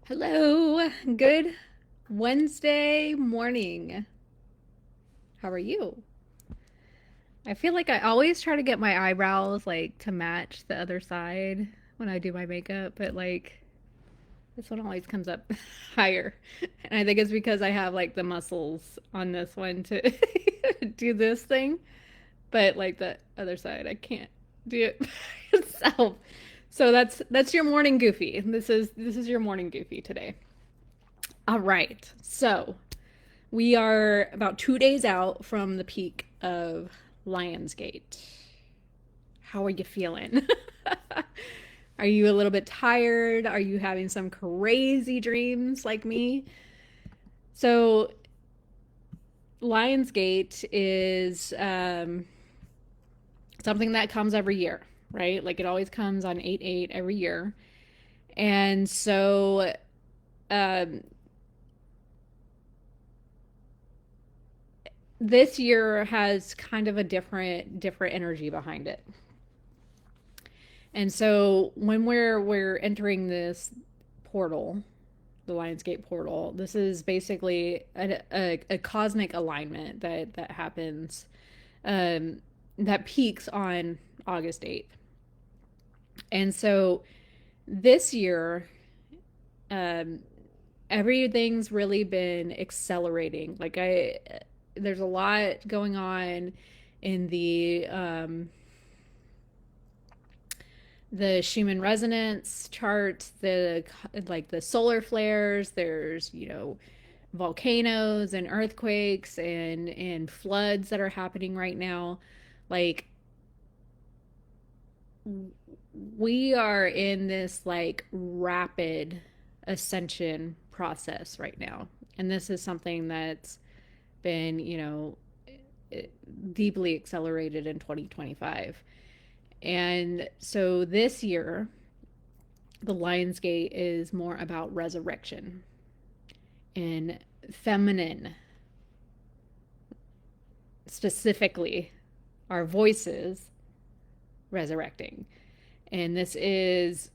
Hello, good Wednesday morning. How are you? I feel like I always try to get my eyebrows like to match the other side when I do my makeup, but like this one always comes up higher. And I think it's because I have like the muscles on this one to do this thing, but like the other side I can't do it by itself. So that's your morning goofy. This is your morning goofy today. All right. So, we are about 2 days out from the peak of Lionsgate. How are you feeling? Are you a little bit tired? Are you having some crazy dreams like me? So, Lionsgate is something that comes every year, right? Like it always comes on 8/8 every year. And so, um, this year has kind of a different energy behind it. And so when we're entering this portal, the Lionsgate portal, this is basically a cosmic alignment that happens, um, that peaks on August 8th. And so this year, um, everything's really been accelerating. There's a lot going on in the Schumann resonance chart, the solar flares. There's volcanoes and earthquakes and floods that are happening right now. Like we are in this like rapid ascension process right now, and this is something that's been deeply accelerated in 2025. And so this year, the Lionsgate is more about resurrection and feminine, specifically our voices resurrecting. And this is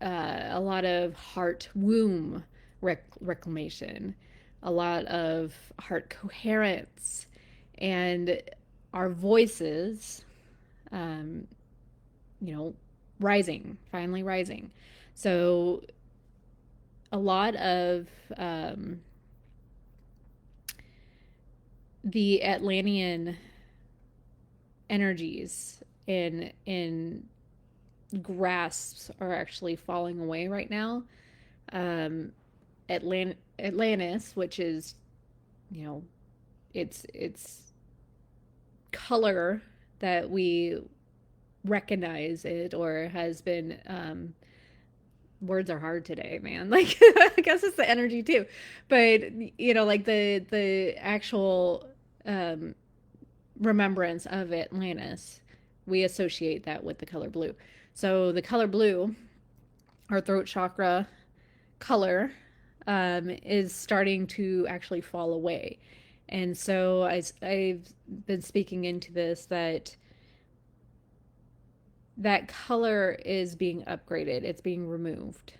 a lot of heart womb reclamation, a lot of heart coherence, and our voices, um, you know, finally rising. So a lot of the Atlantean energies in grasps are actually falling away right now. Um, Atlantis, which is, you know, it's color that we recognize it or has been words are hard today, man. Like I guess it's the energy too. But like the actual um remembrance of Atlantis, we associate that with the color blue. So the color blue, our throat chakra color, is starting to actually fall away. And so I've been speaking into this that color is being upgraded. It's being removed.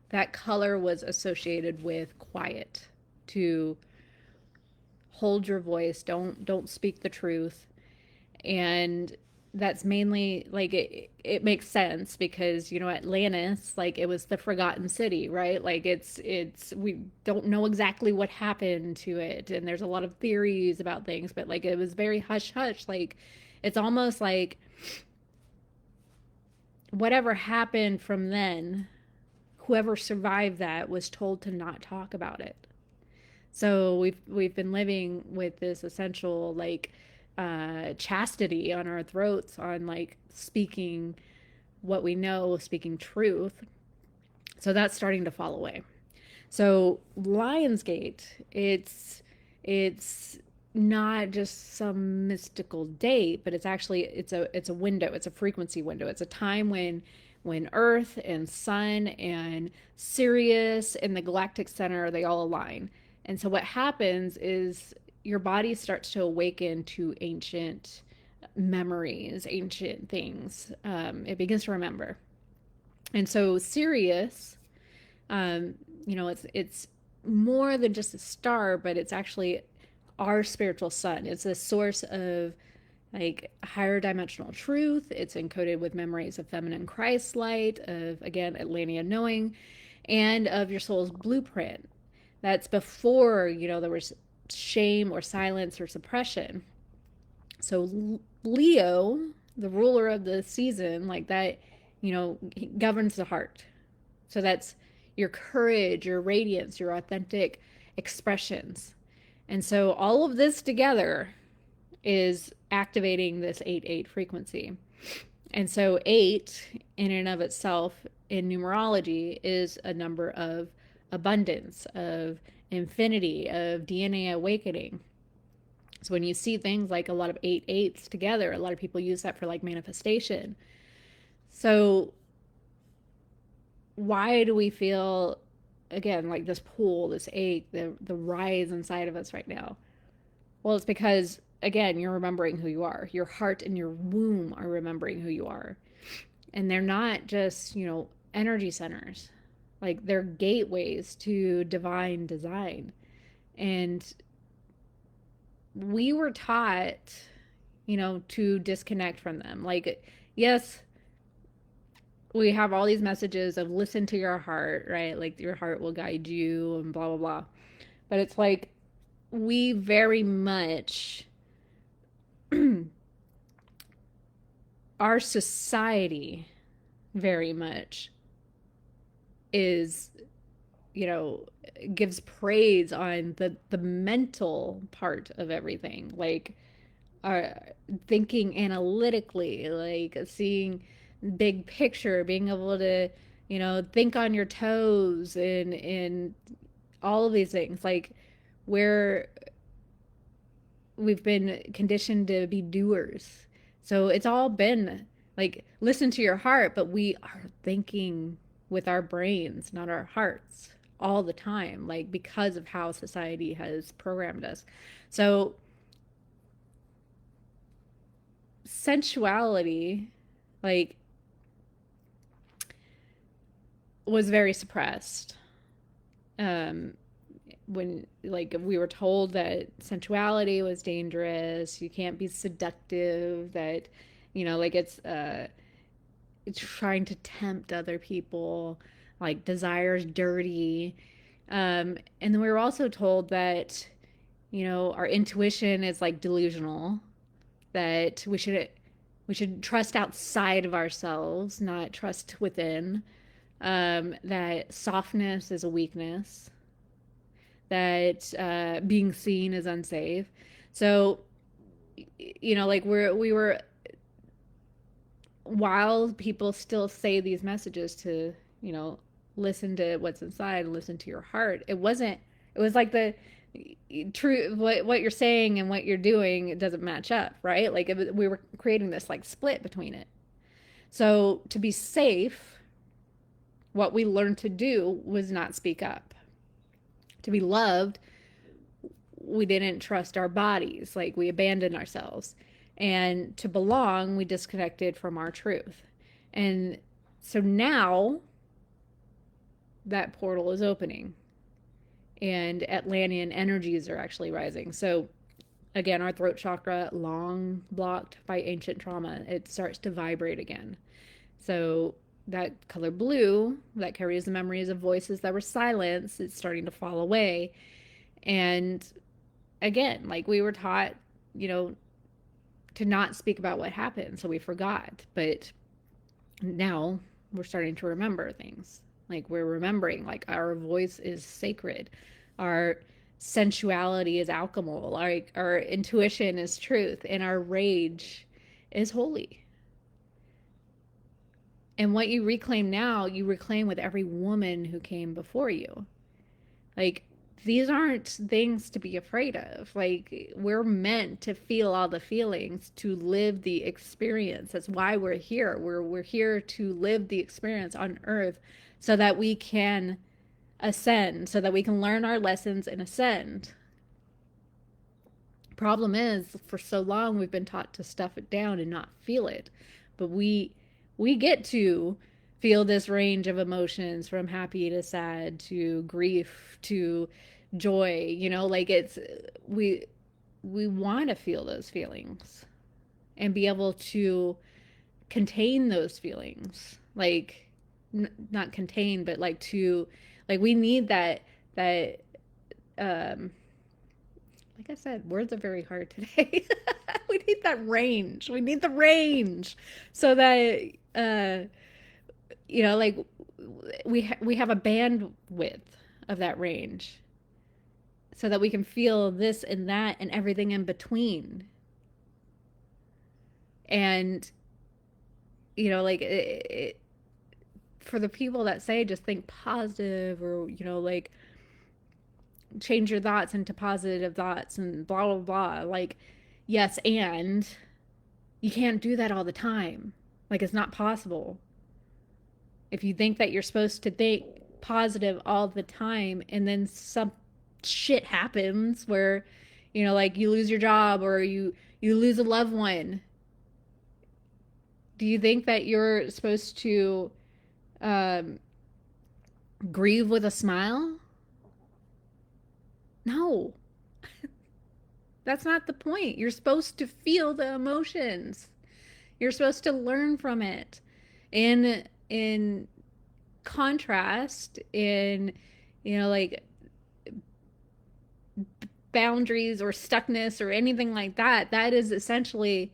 That color was associated with quiet, to hold your voice, don't speak the truth. And that's mainly like it makes sense because Atlantis, like it was the forgotten city, right? Like it's we don't know exactly what happened to it, and there's a lot of theories about things, but like it was very hush hush. Like it's almost like whatever happened from then, whoever survived that was told to not talk about it. So we've been living with this essential like chastity on our throats, on like speaking what we know, speaking truth. So that's starting to fall away. So Lionsgate, it's not just some mystical date, but it's a window, it's a frequency window. It's a time when Earth and Sun and Sirius and the galactic center, they all align. And so what happens is your body starts to awaken to ancient memories, ancient things. It begins to remember. And so Sirius Um, it's more than just a star, but it's actually our spiritual sun. It's a source of like higher dimensional truth. It's encoded with memories of feminine Christ light, of again Atlantean knowing, and of your soul's blueprint. That's before, there was shame or silence or suppression. So Leo, the ruler of the season, like that, governs the heart. So that's your courage, your radiance, your authentic expressions. And so all of this together is activating this 8-8 frequency. And so 8 in and of itself in numerology is a number of abundance, of infinity, of DNA awakening. So when you see things like a lot of 8-8s together, a lot of people use that for like manifestation. So why do we feel again like this pull, this ache, the rise inside of us right now? Well, it's because again, you're remembering who you are. Your heart and your womb are remembering who you are. And they're not just, energy centers. Like they're gateways to divine design. And we were taught, to disconnect from them. Like, yes, we have all these messages of listen to your heart, right? Like your heart will guide you and blah, blah, blah. But it's like we very much, our society very much is, gives praise on the mental part of everything. Like, uh, thinking analytically, like seeing big picture, being able to, think on your toes and all of these things. Like, where we've been conditioned to be doers. So it's all been like listen to your heart, but we are thinking with our brains, not our hearts all the time, like because of how society has programmed us. So sensuality, like, was very suppressed. Um, when like we were told that sensuality was dangerous, you can't be seductive, that like it's trying to tempt other people, like desire's dirty. And then we were also told that our intuition is like delusional, that we should trust outside of ourselves, not trust within. That softness is a weakness, that being seen is unsafe. So, like we were, while people still say these messages to, listen to what's inside, listen to your heart. It was like the true, what you're saying and what you're doing, it doesn't match up, right? Like we were creating this like split between it. So to be safe, what we learned to do was not speak up. To be loved, we didn't trust our bodies, like we abandoned ourselves. And to belong, we disconnected from our truth. And so now that portal is opening and Atlantean energies are actually rising. So again, our throat chakra, long blocked by ancient trauma, it starts to vibrate again. So that color blue that carries the memories of voices that were silenced, it's starting to fall away. And again, like we were taught, you know, to not speak about what happened, so we forgot. But now we're starting to remember things. Like we're remembering, like our voice is sacred, our sensuality is alchemical, like our intuition is truth, and our rage is holy. And what you reclaim now, you reclaim with every woman who came before you. Like, these aren't things to be afraid of. Like, we're meant to feel all the feelings, to live the experience. That's why we're here. We're here to live the experience on earth so that we can ascend, so that we can learn our lessons and ascend. Problem is, for so long we've been taught to stuff it down and not feel it. But we get to feel this range of emotions from happy to sad to grief to joy. Like we want to feel those feelings and be able to contain those feelings. Like not contain, but like to like we need that um like I said, words are very hard today. We need that range. We need the range so that like we have a bandwidth of that range so that we can feel this and that and everything in between. And like for the people that say just think positive, or like change your thoughts into positive thoughts and blah blah blah, like yes, and you can't do that all the time. Like it's not possible. If you think that you're supposed to think positive all the time and then some shit happens where like you lose your job or you lose a loved one, do you think that you're supposed to um, grieve with a smile? No, that's not the point. You're supposed to feel the emotions. You're supposed to learn from it. In contrast, in like boundaries or stuckness or anything like that, that is essentially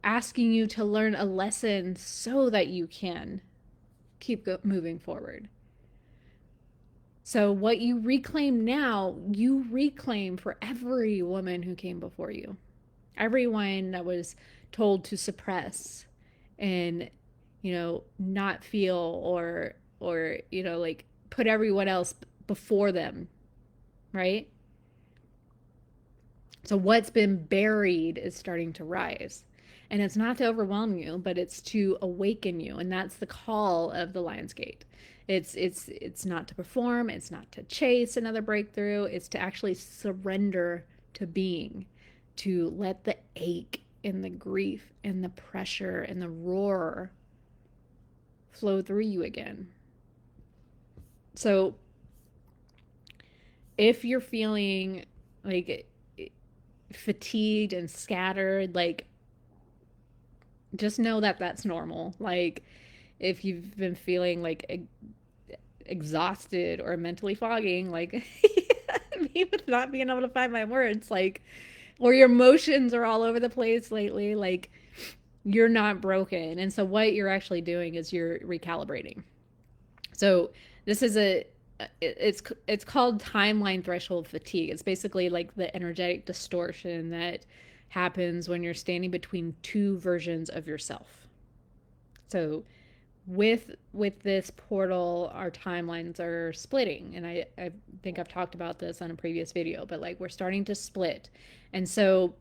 asking you to learn a lesson so that you can keep moving forward. So what you reclaim now, you reclaim for every woman who came before you. Everyone that was told to suppress and not feel, or like put everyone else before them, right? So what's been buried is starting to rise. And it's not to overwhelm you, but it's to awaken you. And that's the call of the Lion's Gate. It's not to perform, it's not to chase another breakthrough, it's to actually surrender to being, to let the ache and the grief and the pressure and the roar flow through you again. So if you're feeling like fatigued and scattered, like just know that that's normal. Like if you've been feeling like exhausted or mentally fogging, like me with not being able to find my words, like, or your emotions are all over the place lately, like you're not broken. And so what you're actually doing is you're recalibrating. So this is it's called timeline threshold fatigue. It's basically like the energetic distortion that happens when you're standing between two versions of yourself. So with this portal, our timelines are splitting, and I think I've talked about this on a previous video, but like we're starting to split. And so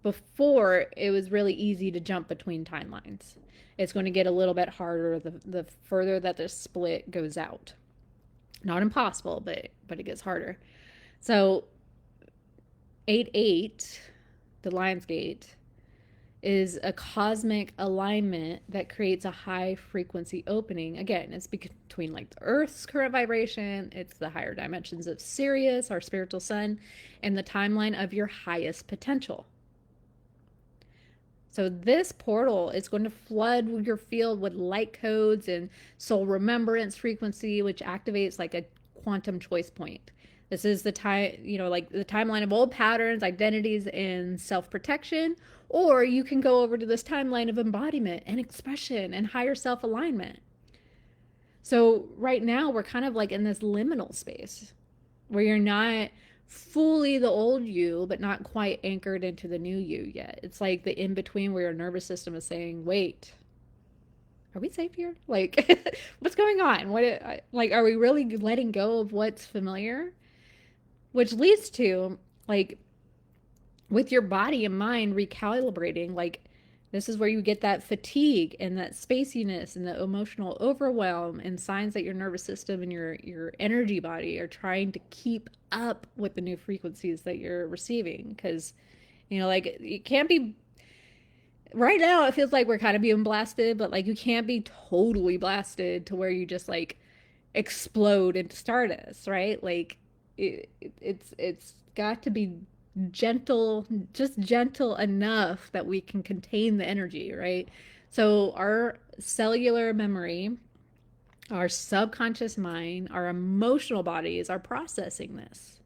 before, it was really easy to jump between timelines. It's going to get a little bit harder the further that the split goes out. Not impossible, but it gets harder. So 8-8, the Lion's Gate, is a cosmic alignment that creates a high frequency opening. Again, it's between like the Earth's current vibration, it's the higher dimensions of Sirius, our spiritual sun, and the timeline of your highest potential. So this portal is going to flood your field with light codes and soul remembrance frequency, which activates like a quantum choice point. This is the time, like the timeline of old patterns, identities, and self-protection. Or you can go over to this timeline of embodiment and expression and higher self-alignment. So right now we're kind of like in this liminal space where you're not fully the old you, but not quite anchored into the new you yet. It's like the in between where your nervous system is saying, wait, are we safe here? Like, what's going on? Like, are we really letting go of what's familiar? Which leads to, like, with your body and mind recalibrating, like, this is where you get that fatigue and that spaciness and the emotional overwhelm and signs that your nervous system and your energy body are trying to keep up with the new frequencies that you're receiving. Because, like, it can't be, Right now it feels like we're kind of being blasted, but like you can't be totally blasted to where you just like explode into stardust, right? Like it's got to be gentle, just gentle enough that we can contain the energy, right? So our cellular memory, our subconscious mind, our emotional bodies are processing this.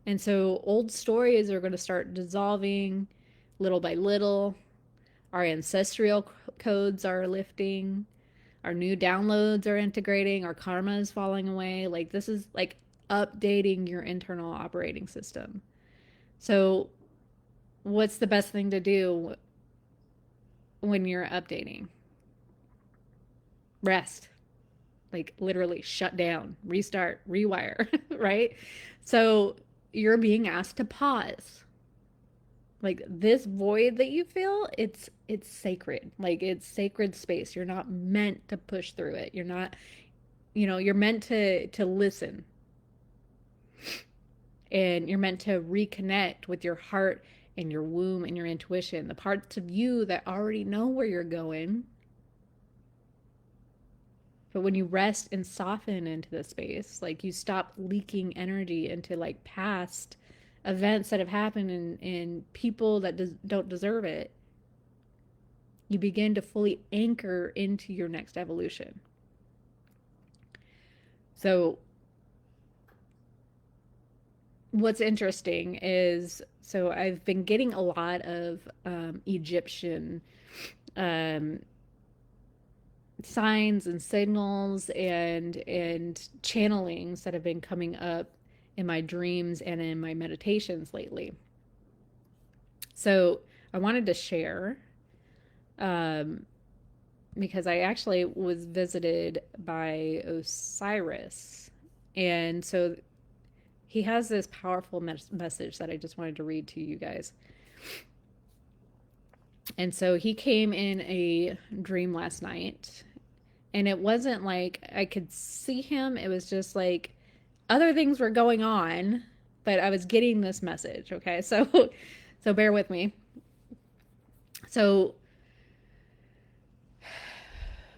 And so old stories are going to start dissolving little by little. Our ancestral codes are lifting. Our new downloads are integrating. Our karma is falling away. Like, this is like updating your internal operating system. So, what's the best thing to do when you're updating? Rest. Like, literally shut down, restart, rewire, right? So, you're being asked to pause. Like, this void that you feel, it's sacred. Like, it's sacred space. You're not meant to push through it. You're not, you're meant to listen, and you're meant to reconnect with your heart and your womb and your intuition, the parts of you that already know where you're going. But when you rest and soften into the space, like, you stop leaking energy into like past events that have happened in people that don't deserve it, you begin to fully anchor into your next evolution. So, what's interesting is, so I've been getting a lot of Egyptian um, signs and signals and channelings that have been coming up in my dreams and in my meditations lately. So I wanted to share, um, because I actually was visited by Osiris. And so he has this powerful message that I just wanted to read to you guys. And so he came in a dream last night, and it wasn't like I could see him. It was just like other things were going on, but I was getting this message. Okay. So bear with me. So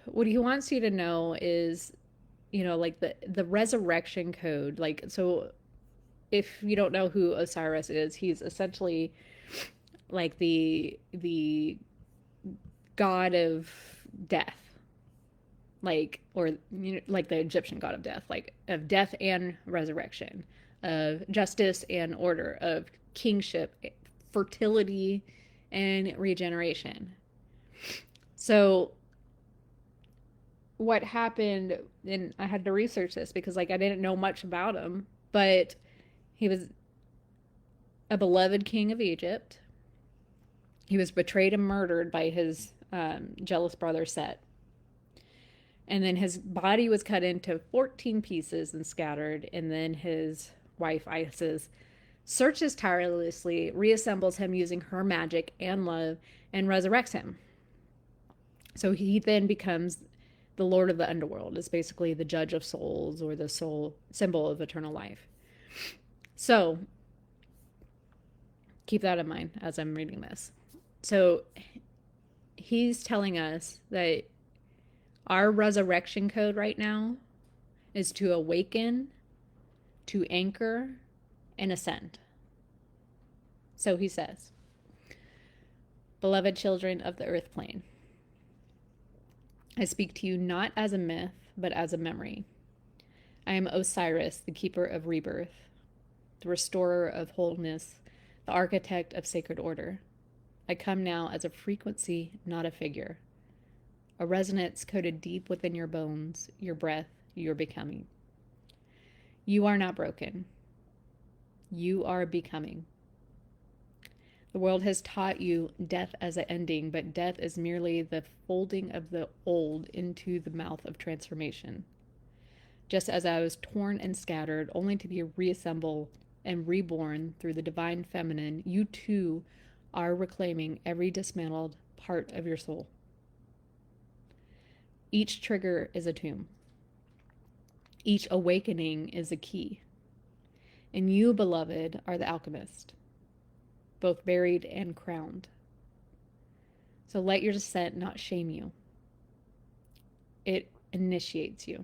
what he wants you to know is, like the resurrection code. Like, so if you don't know who Osiris is, he's essentially like the god of death, like, or like the Egyptian god of death, like of death and resurrection, of justice and order, of kingship, fertility, and regeneration. So what happened, and I had to research this because like I didn't know much about him, but he was a beloved king of Egypt. He was betrayed and murdered by his jealous brother Set. And then his body was cut into 14 pieces and scattered. And then his wife, Isis, searches tirelessly, reassembles him using her magic and love, and resurrects him. So he then becomes the Lord of the Underworld, is basically the judge of souls, or the soul symbol of eternal life. So keep that in mind as I'm reading this. So he's telling us that our resurrection code right now is to awaken, to anchor, and ascend. So he says, beloved children of the earth plane, I speak to you not as a myth, but as a memory. I am Osiris, the keeper of rebirth, the restorer of wholeness, the architect of sacred order. I come now as a frequency, not a figure, a resonance coded deep within your bones, your breath, your becoming. You are not broken. You are becoming. The world has taught you death as an ending, but death is merely the folding of the old into the mouth of transformation. Just as I was torn and scattered, only to be reassembled and reborn through the divine feminine, you too are reclaiming every dismantled part of your soul. Each trigger is a tomb. Each awakening is a key. And you, beloved, are the alchemist, both buried and crowned. So let your descent not shame you, it initiates you.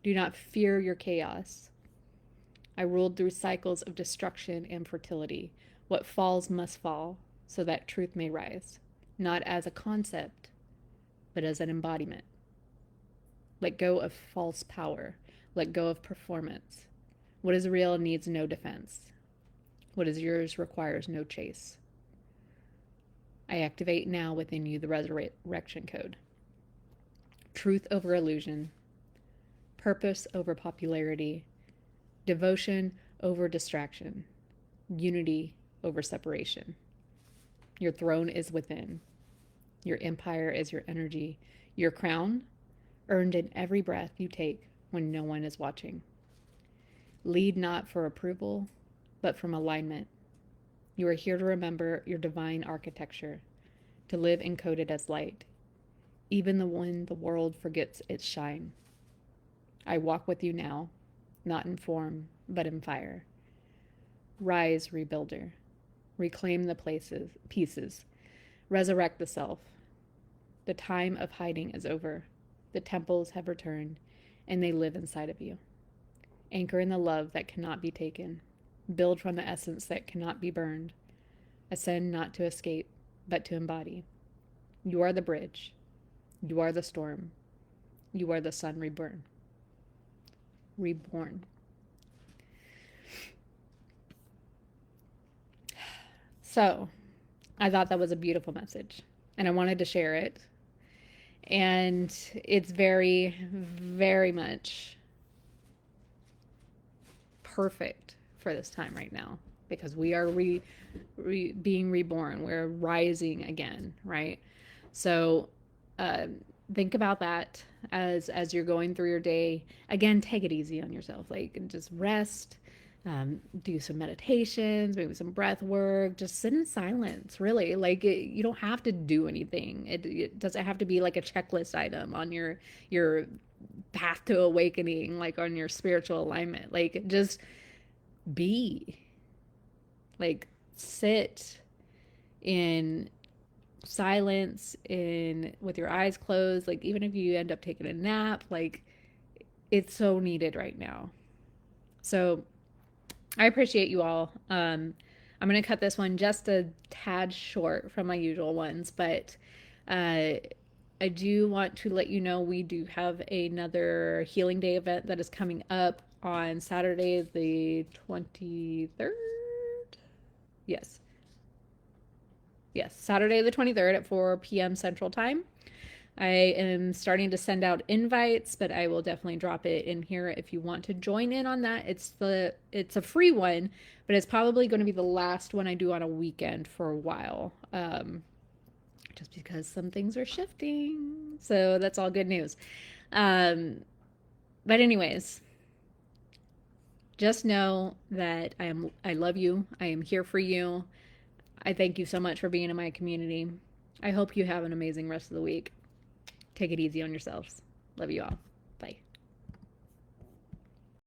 Do not fear your chaos. I ruled through cycles of destruction and fertility. What falls must fall, so that truth may rise, not as a concept, but as an embodiment. Let go of false power. Let go of performance. What is real needs no defense. What is yours requires no chase. I activate now within you the resurrection code. Truth over illusion. Purpose over popularity. Devotion over distraction. Unity over separation. Your throne is within. Your empire is your energy. Your crown, earned in every breath you take when no one is watching. Lead not for approval, but from alignment. You are here to remember your divine architecture, to live encoded as light, even when the world forgets its shine. I walk with you now, not in form, but in fire. Rise, rebuilder. Reclaim the pieces. Resurrect the self. The time of hiding is over. The temples have returned, and they live inside of you. Anchor in the love that cannot be taken. Build from the essence that cannot be burned. Ascend not to escape, but to embody. You are the bridge. You are the storm. You are the sun reborn. So, I thought that was a beautiful message, and I wanted to share it. And it's very, very much perfect for this time right now, because we are being reborn. We're rising again, right? So think about that as you're going through your day. Again, take it easy on yourself. Like, just rest. Do some meditations, maybe some breath work. Just sit in silence. Really, like, you don't have to do anything. It doesn't have to be like a checklist item on your path to awakening, like on your spiritual alignment. Like, just be. Like, sit in silence, in with your eyes closed. Like, even if you end up taking a nap, like, it's so needed right now. So I appreciate you all. I'm going to cut this one just a tad short from my usual ones, but I do want to let you know we do have another Healing Day event that is coming up on Saturday, the 23rd. Yes. Yes, Saturday the 23rd at 4 p.m. Central Time. I am starting to send out invites, but I will definitely drop it in here if you want to join in on that. It's a free one, but it's probably going to be the last one I do on a weekend for a while, just because some things are shifting. So that's all good news. But anyways, just know that I love you. I am here for you. I thank you so much for being in my community. I hope you have an amazing rest of the week. Take it easy on yourselves. Love you all. Bye.